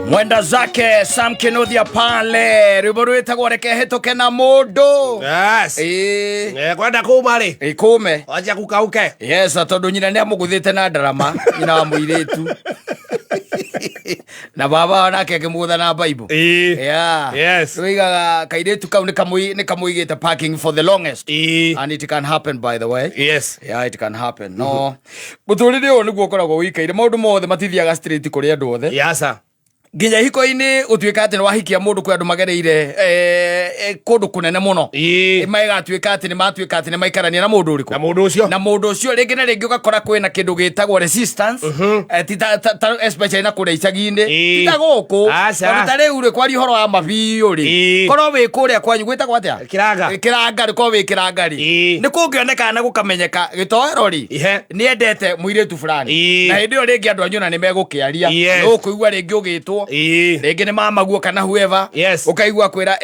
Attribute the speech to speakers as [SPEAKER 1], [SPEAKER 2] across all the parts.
[SPEAKER 1] Mwenda zake Sam Kinuthia pale rwimbo rwitagwo reke hituke na mundu.
[SPEAKER 2] Yes. Kwenda kuma ri
[SPEAKER 1] ikume
[SPEAKER 2] wacha kukauke.
[SPEAKER 1] Yes, tondu nyina ni amuguthite na ndarama nyina wa muiritu na baba onake akimutha na Bible. Yeah.
[SPEAKER 2] Yes.
[SPEAKER 1] Wigaga kairitu kau ni kamuigite parking for the longest. And it can happen, by the way.
[SPEAKER 2] Yes.
[SPEAKER 1] Yeah, it can happen. No. Muturire uyu niguo koragwo wikaire maundu mothe matithiaga straight kuri andu othe.
[SPEAKER 2] Yes sir.
[SPEAKER 1] Nginya hiko-ini utuika ati ni wahikia mundu kwi andu magereire kundu kunene muno maigatuika ati ni matuika ati ni maikarania na mundu uriku na mundu ucio ringi na ringi ugakora kwina kindu gitagwo resistance especially na kuria icagi-ini tita guku ta riu ri kwari horo wa mabiu ri korwo wi kuria kwanyu gwitagwo atia kiranga ri korwo wi kiranga ri ni kungioneka na gukamenyeka gitoero ri ni endete muiritu fulani na hindi iyo ringi andu anyu na ni megukiaria no kuigua ringi ugitwo ringi ni mama guo kana whoever ukaigua kwira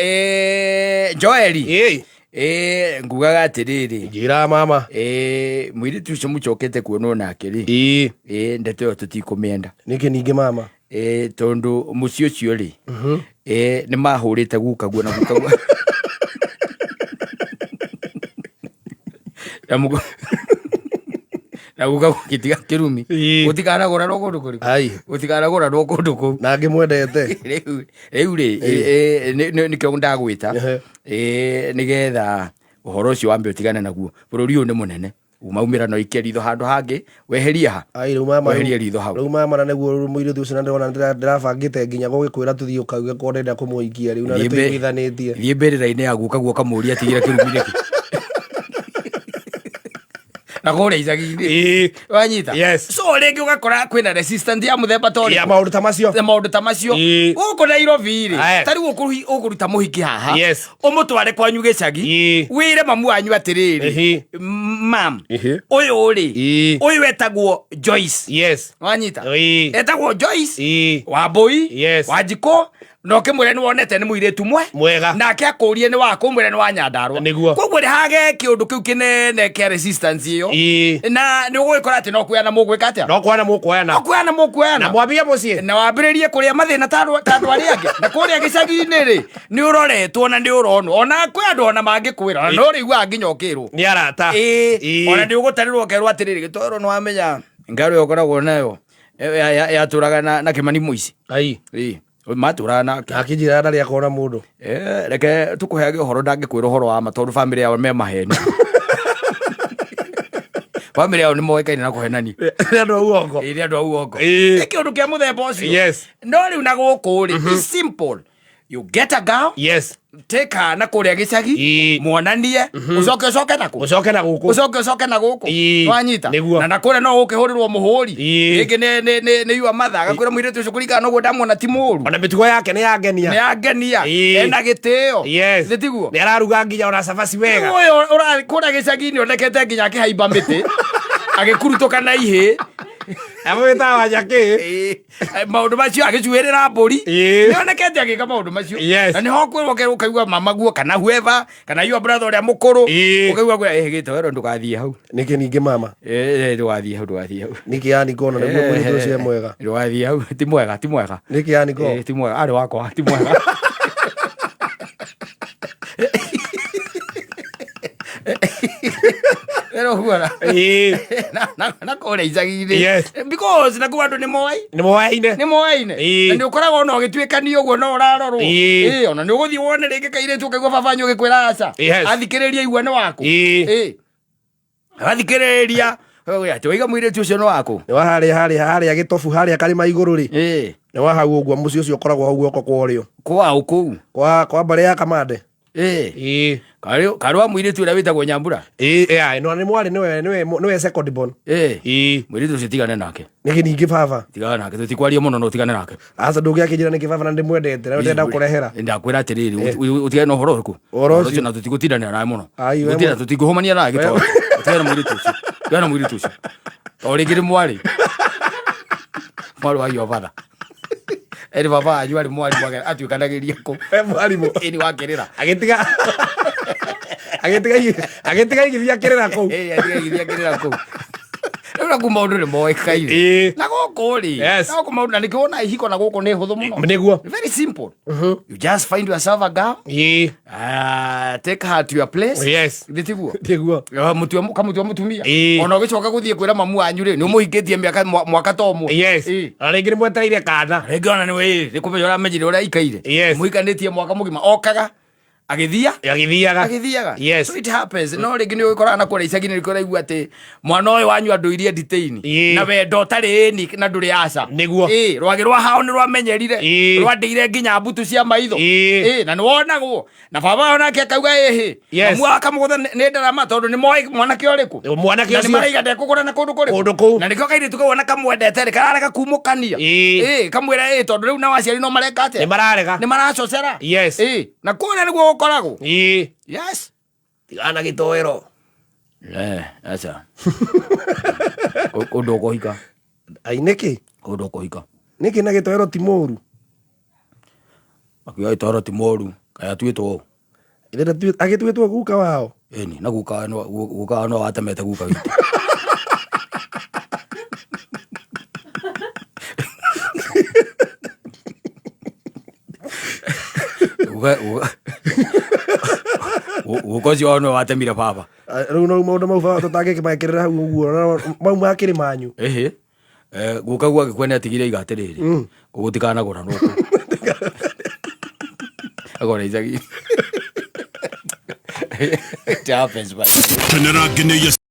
[SPEAKER 1] Joeli ngugaga atiriri
[SPEAKER 2] ngira mama
[SPEAKER 1] muiritu ucio mucokete kuonwo nake ri ndeto yo tutikumienda
[SPEAKER 2] niki ningi mama
[SPEAKER 1] tondu muci ucio ri ni mahurite guka guo na guka na guka gitiga kirumi utikanagura no kundu kuri utikanagura no kundu ku
[SPEAKER 2] na ngimwendete
[SPEAKER 1] riu ri ni kyo ndagwita nigetha uhoro ucio wambe utigane naguo bururi uyu ni munene umaumira no ike ritho handu hangi weheria ha
[SPEAKER 2] riu mama
[SPEAKER 1] weheria ritho hau
[SPEAKER 2] riu mama na neguo muiritu ucio ndona ndirabangite nginya gugikwira tuthii ukauge ko ndenda kumuikia riu na nituithanitie
[SPEAKER 1] thie mbirira-ini ya guka guo kamuria tigira kirumi riki na gore icagi-ini wanyita so ringi ugakora kwina resistance ya muthemba tori
[SPEAKER 2] ya maundu ta macio
[SPEAKER 1] guku Nairobi ri tari ukuruta muhiki haha umutware kwanyu gicagi wire mamu wanyu atiriri mam uyu ri uyu etagwo Joyce wanyita etagwo Joyce Wambui Wanjiko no kimwire ni wonete ni muiritu mwega nake akurie ni wako mwire ni wa Nyandarua koguo ri hage kiundu kiu kinene kia resistance iyo na ni ugwikora ati no kuyana mugwika atia
[SPEAKER 2] no kuyana
[SPEAKER 1] na
[SPEAKER 2] mwambie mucie
[SPEAKER 1] na wambiririe kuria mathina tandu ari angi na kuria gicagi-ini ri ni uroretwo na ni uronwo ona kwi andu ona mangikwira no ri igua nginya ukirwo
[SPEAKER 2] ni arata
[SPEAKER 1] ona ndi ugutarirwo kerwo atiriri gitoro no wamenya ngaru yokoragwo nayo yaturaga na Kimani Muici maturana
[SPEAKER 2] akijira ndari akona mundu
[SPEAKER 1] reke tukuheage uhoro ndangikwira uhoro wa matondu family yao me maheni family yao ni moikaine na kuhenani
[SPEAKER 2] andu auongo
[SPEAKER 1] andu auongo kiundu kia muthemba ucio no riu na guku ri simple you get a girl take her na kuria gicagi muonanie ucoke na guku wanyita na nakuria no ukihurirwo muhuri ringi ni yua matha gakwira muiritu ucio kurika no gudamuona ti muru
[SPEAKER 2] ona mitugo yake ni yangenia
[SPEAKER 1] ena gitio
[SPEAKER 2] nitiguo ni araruga nginya ona cabaci wega
[SPEAKER 1] uyu kuria gicagi-ini onekete nginya akihaimba miti agikurutuka na ihi
[SPEAKER 2] amwita wanyaki
[SPEAKER 1] maundu macio agicuirira mburi nionekete agika maundu macio na niho kwirwo ukaigua mama guo kana whoever kana your brother uria mukuru ukaigua kwa gitowero ndugathie hau
[SPEAKER 2] niki ningi mama
[SPEAKER 1] ndugathie hau
[SPEAKER 2] niki yani kona niguo muiritu ucio mwega
[SPEAKER 1] ndugathie hau ti mwega
[SPEAKER 2] niki yani ko
[SPEAKER 1] ti mwega ari wakwa ti mwega pero huara na kore icagi-ini because na kuandu ni moaine na ni ukoragwo no gituikani uguo no urarorwo ona ni uguthii wone ringi kairitu ukaigua babanyu gikwira aca athikiriria igua ni waku athikiriria ati waiga muiritu ucio ni waku
[SPEAKER 2] ni wa haria gitofu haria karima iguru ri ni wa hau uguo muci ucio ukoragwo hau guoko kwa urio kwa mbare ya Kamande
[SPEAKER 1] karwa muiritu uria witagwo Nyambura
[SPEAKER 2] no ni mwari niwe second born
[SPEAKER 1] muiritu ucio tigane nake
[SPEAKER 2] niki ningi baba
[SPEAKER 1] tigane nake tutikwaria muno no tigane nake
[SPEAKER 2] asa ndugiakijira niki baba na ndimwendete na ndenda kurehera
[SPEAKER 1] ndakwira atiriri utigane no horo uku ucio na tutigutiranira nawe muno gutina tutiguhumania nawe gitoro tigane muiritu ucio origiri mwari wa yobada eri baba anyu ari mwari mwage atuikanagiria ku
[SPEAKER 2] mwarimu
[SPEAKER 1] ini wakirira
[SPEAKER 2] agitiga igithia kirira ku
[SPEAKER 1] agitiga igithia kirira ku Ura ku maundu ni moikaire. Na goko ri. Na goko maundu na nikiona ihiko na goko ni huthu muno.
[SPEAKER 2] Niguo.
[SPEAKER 1] Very simple. You just find yourself a girl. Take her to your place.
[SPEAKER 2] Yes.
[SPEAKER 1] Nditiguo.
[SPEAKER 2] Ndiguo.
[SPEAKER 1] Mutua mutumia. Ona ugicoka guthie kwira mamu anyu ri ni umuhikitie mwaka tomwe.
[SPEAKER 2] Yes. Aringi ni mwetereire kana.
[SPEAKER 1] Ringi ona ni we ni kumenya ura menyire ura ikaire. Muhikanitie mwaka mugima okaga. Agithiaga.
[SPEAKER 2] Yes.
[SPEAKER 1] So it happens. No ringi ni ukora na kura icagi ni kura igua ati mwana uyu wanyu anduirie nditeini na wendo tari ni na nduri aca.
[SPEAKER 2] Niguo.
[SPEAKER 1] Rwagi rwa hao ni rwamenyerire. Rwandeire nginya mbutu cia maitho. Na ni wonagwo. Na baba onake akauga mamu akamugutha ni ndarama tondu ni moi mwanake uriku.
[SPEAKER 2] Mwanake ucio.
[SPEAKER 1] Ni maraiga ndekugura na kundu kuriku. Na nikio kairi tukawona kamwendete ri kararega kumukania. Kamwira tondu riu na waciari no mareka atia.
[SPEAKER 2] Ni mararega.
[SPEAKER 1] Ni maracocera.
[SPEAKER 2] Yes.
[SPEAKER 1] Na kuona niguo gukoragwo. Yes.
[SPEAKER 2] Tigana gitoero.
[SPEAKER 1] Acha. Kundu kuhika.
[SPEAKER 2] Ai niki?
[SPEAKER 1] Kundu kuhika.
[SPEAKER 2] Niki na gitoero ti moru.
[SPEAKER 1] Akiwa gitoero ti moru. Kaya twitwo.
[SPEAKER 2] Ithera agitwitwo guka wao.
[SPEAKER 1] Eni na guka no atemete guka witu. Ukozi ono watemire baba.
[SPEAKER 2] Riu no maundu mau baba tutangikimekirira hau uguo mau makiri manyu.
[SPEAKER 1] Guka gwa gikwene atigire igate riri. Gugutikana gora nuko. Agora izagi. It happens, but